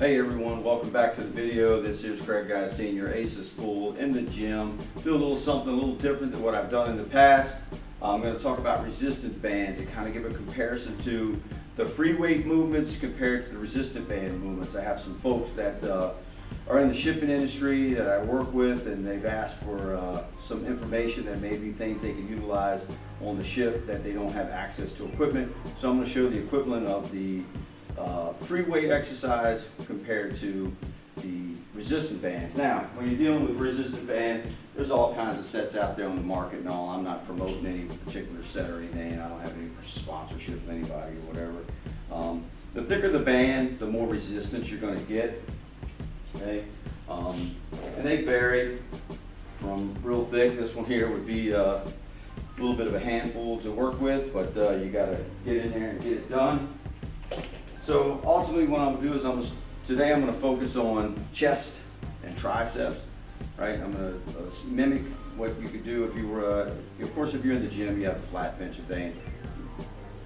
Hey everyone, welcome back to the video. This is Craig Guy, Senior Aces Pool in the gym. Do a little something a little different than what I've done in the past. I'm going to talk about resistance bands and kind of give a comparison to the free weight movements compared to the resistant band movements. I have some folks that are in the shipping industry that I work with, and they've asked for some information and maybe things they can utilize on the ship that they don't have access to equipment. So I'm going to show the equivalent of the free weight exercise compared to the resistant bands. Now, when you're dealing with resistant band, there's all kinds of sets out there on the market and all. I'm not promoting any particular set or anything. I don't have any sponsorship of anybody or whatever. The thicker the band, the more resistance you're going to get. Okay, and they vary from real thick. This one here would be a little bit of a handful to work with, but you got to get in there and get it done. So ultimately what I'm going to do is today I'm going to focus on chest and triceps, right? I'm going to mimic what you could do if you were, of course if you're in the gym you have a flat bench and band.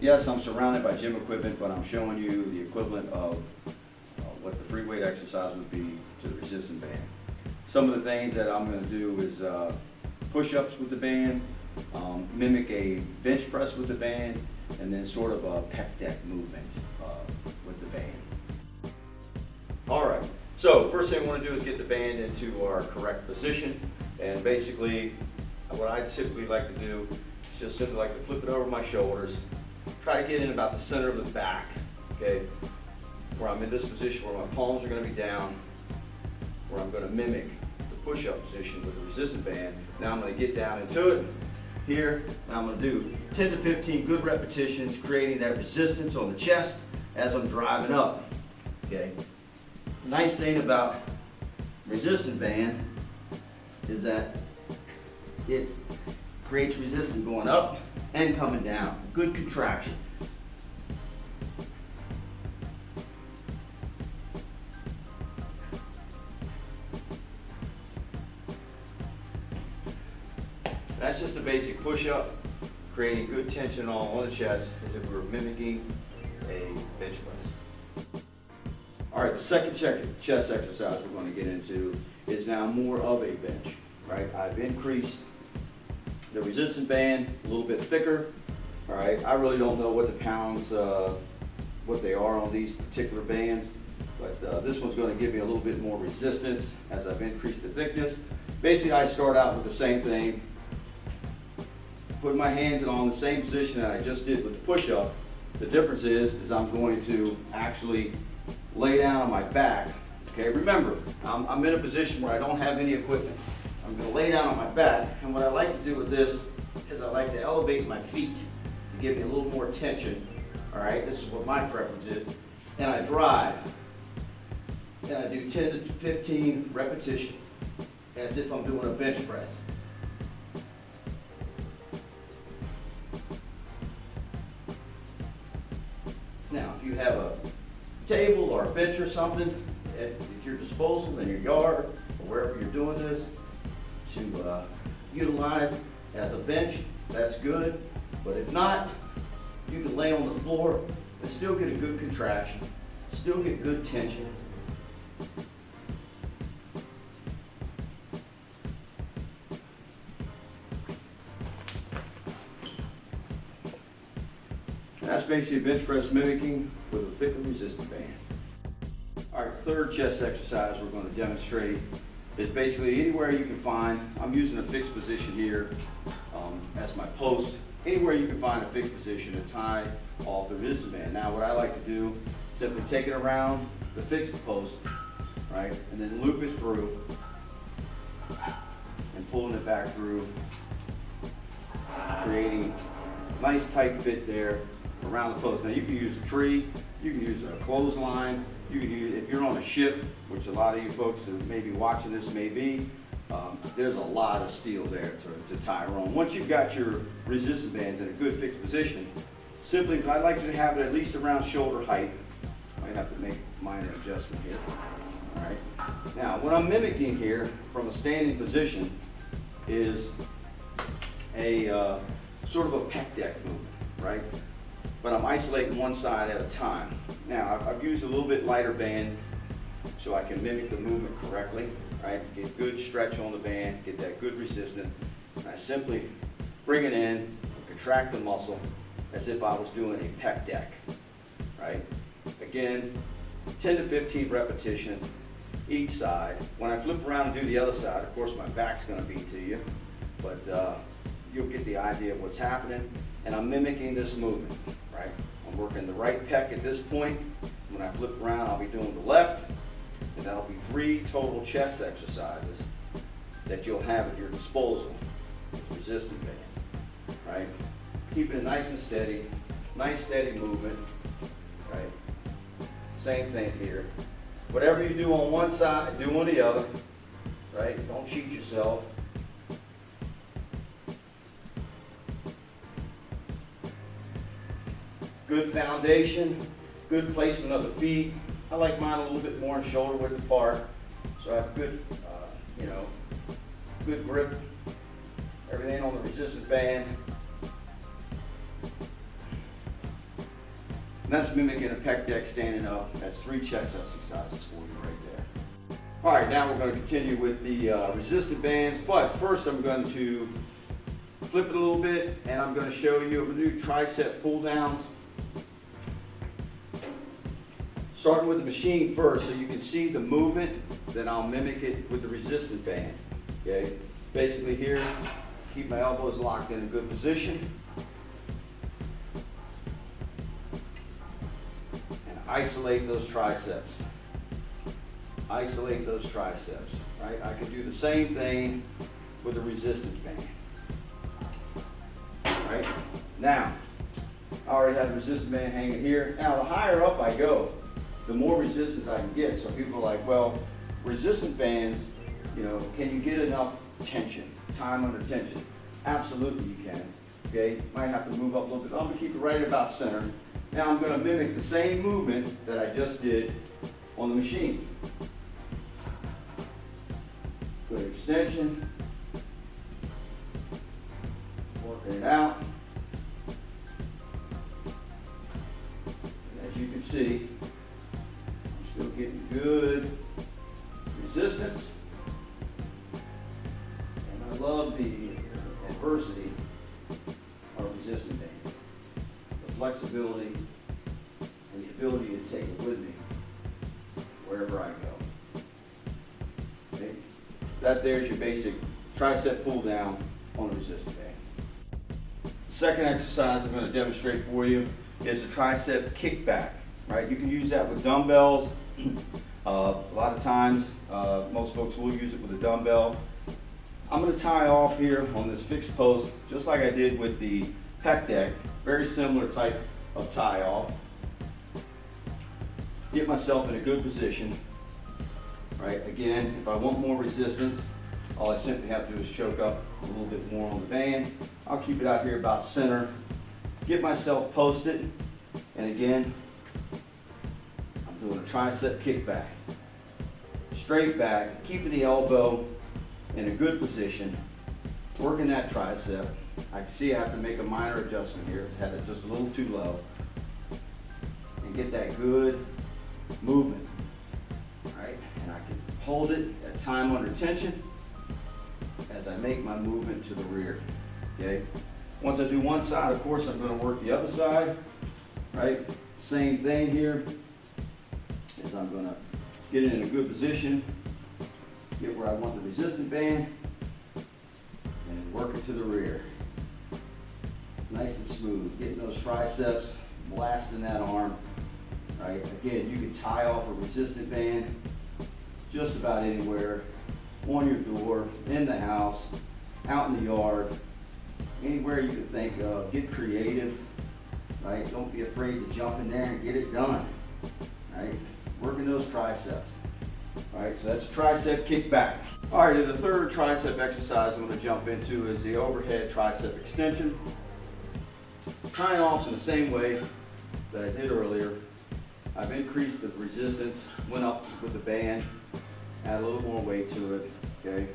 Yes, I'm surrounded by gym equipment, but I'm showing you the equivalent of what the free weight exercise would be to the resistant band. Some of the things that I'm going to do is push-ups with the band, mimic a bench press with the band, and then sort of a pec deck movement with the band. All right, so first thing I want to do is get the band into our correct position, and basically what I typically like to do is just simply like to flip it over my shoulders, try to get in about the center of the back, okay, where I'm in this position where my palms are going to be down, where I'm going to mimic the push-up position with the resistant band. Now I'm going to get down into it here, and I'm going to do 10 to 15 good repetitions, creating that resistance on the chest as I'm driving up. Okay. The nice thing about resistant band is that it creates resistance going up and coming down. Good contraction. That's just a basic push-up, creating good tension all on the chest as if we were mimicking a bench press. All right, the second chest exercise we're going to get into is now more of a bench, right? I've increased the resistant band a little bit thicker, all right? I really don't know what the pounds, what they are on these particular bands, but this one's going to give me a little bit more resistance as I've increased the thickness. Basically, I start out with the same thing, putting my hands in the same position that I just did with the push-up. The difference is I'm going to actually lay down on my back. Okay, remember, I'm in a position where I don't have any equipment. I'm going to lay down on my back, and what I like to do with this is I like to elevate my feet to give me a little more tension. All right, this is what my preference is. And I drive, and I do 10 to 15 repetitions as if I'm doing a bench press. Now, if you have a table or a bench or something at your disposal in your yard or wherever you're doing this to utilize as a bench, that's good. But if not, you can lay on the floor and still get a good contraction, still get good tension. That's basically a bench press mimicking with a thicker resistant band. All right, third chest exercise we're going to demonstrate is basically anywhere you can find. I'm using a fixed position here as my post. Anywhere you can find a fixed position to tie off the resistant band. Now what I like to do is simply take it around the fixed post, right, and then loop it through and pulling it back through, creating a nice tight fit there around the post. Now you can use a tree, you can use a clothesline, you can use, if you're on a ship, which a lot of you folks who may be watching this may be, there's a lot of steel there to tie on. Once you've got your resistance bands in a good fixed position, simply, I like to have it at least around shoulder height. I might have to make a minor adjustment here. All right. Now, what I'm mimicking here from a standing position is a sort of a pec deck movement, right? But I'm isolating one side at a time. Now, I've used a little bit lighter band so I can mimic the movement correctly, right? Get good stretch on the band, get that good resistance. And I simply bring it in, contract the muscle as if I was doing a pec deck, right? Again, 10 to 15 repetitions each side. When I flip around and do the other side, of course my back's going to be to you, but you'll get the idea of what's happening. And I'm mimicking this movement, right? I'm working the right pec at this point. When I flip around, I'll be doing the left, and that'll be 3 total chest exercises that you'll have at your disposal with resistance bands, right? Keeping it nice and steady, nice steady movement, right? Same thing here. Whatever you do on one side, do on the other, right? Don't cheat yourself. Good foundation, good placement of the feet. I like mine a little bit more in shoulder width apart, so I have good, good grip. Everything on the resistance band. And that's mimicking a pec deck standing up. That's 3 chest exercises for you right there. All right, now we're going to continue with the resistance bands, but first I'm going to flip it a little bit, and I'm going to show you a new tricep pull downs. Starting with the machine first, so you can see the movement, then I'll mimic it with the resistance band. Okay, basically here, keep my elbows locked in a good position. And isolate those triceps. Isolate those triceps, right? I can do the same thing with the resistance band. Right? Now, I already have the resistance band hanging here. Now, the higher up I go, the more resistance I can get. So people are like, well, resistance bands, can you get enough tension, time under tension? Absolutely you can, okay? Might have to move up a little bit. I'm gonna keep it right about center. Now I'm gonna mimic the same movement that I just did on the machine. Good extension. Working it out. And as you can see, still getting good resistance, and I love the adversity of resistance band, the flexibility and the ability to take it with me wherever I go. Okay? That there's your basic tricep pull down on the resistance band. The second exercise I'm going to demonstrate for you is the tricep kickback. Right? You can use that with dumbbells. A lot of times, most folks will use it with a dumbbell. I'm going to tie off here on this fixed post, just like I did with the pec deck. Very similar type of tie off. Get myself in a good position. Right? Again, if I want more resistance, all I simply have to do is choke up a little bit more on the band. I'll keep it out here about center. Get myself posted, and again, doing a tricep kickback. Straight back, keeping the elbow in a good position, working that tricep. I can see I have to make a minor adjustment here. I had it just a little too low. And get that good movement. Right? And I can hold it at time under tension as I make my movement to the rear. Okay? Once I do one side, of course, I'm going to work the other side. Right? Same thing here. I'm going to get it in a good position, get where I want the resistance band, and work it to the rear. Nice and smooth, getting those triceps, blasting that arm. Right? Again, you can tie off a resistance band just about anywhere, on your door, in the house, out in the yard, anywhere you can think of. Get creative. Right? Don't be afraid to jump in there and get it done. Right? Working those triceps. All right, so that's a tricep kickback. All right, and the third tricep exercise I'm going to jump into is the overhead tricep extension. Tying off in the same way that I did earlier. I've increased the resistance, went up with the band, add a little more weight to it, okay?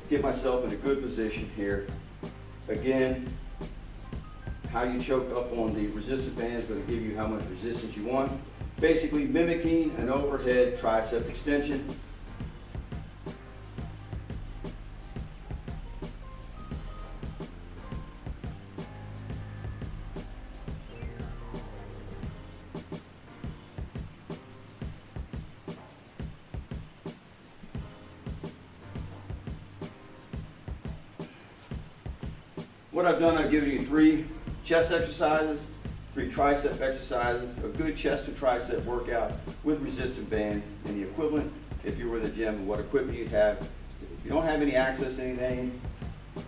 Get myself in a good position here. Again, how you choke up on the resistance band is going to give you how much resistance you want. basically mimicking an overhead tricep extension. What I've done, I've given you 3 chest exercises, 3 tricep exercises, a good chest to tricep workout with resistant bands, and the equivalent if you were in the gym and what equipment you'd have. If you don't have any access to anything,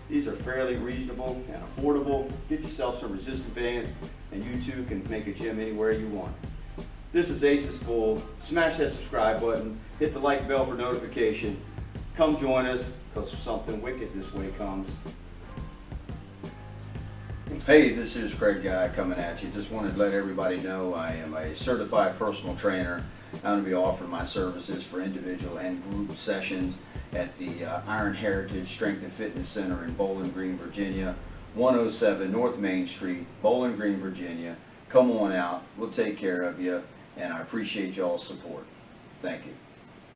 these are fairly reasonable and affordable. Get yourself some resistant bands and you too can make a gym anywhere you want. This is Aces Full. Smash that subscribe button, hit the like bell for notification. Come join us because something wicked this way comes. Hey, this is Craig Guy coming at you. Just wanted to let everybody know I am a certified personal trainer. I'm going to be offering my services for individual and group sessions at the Iron Heritage Strength and Fitness Center in Bowling Green, Virginia, 107 North Main Street, Bowling Green, Virginia. Come on out. We'll take care of you, and I appreciate y'all's support. Thank you.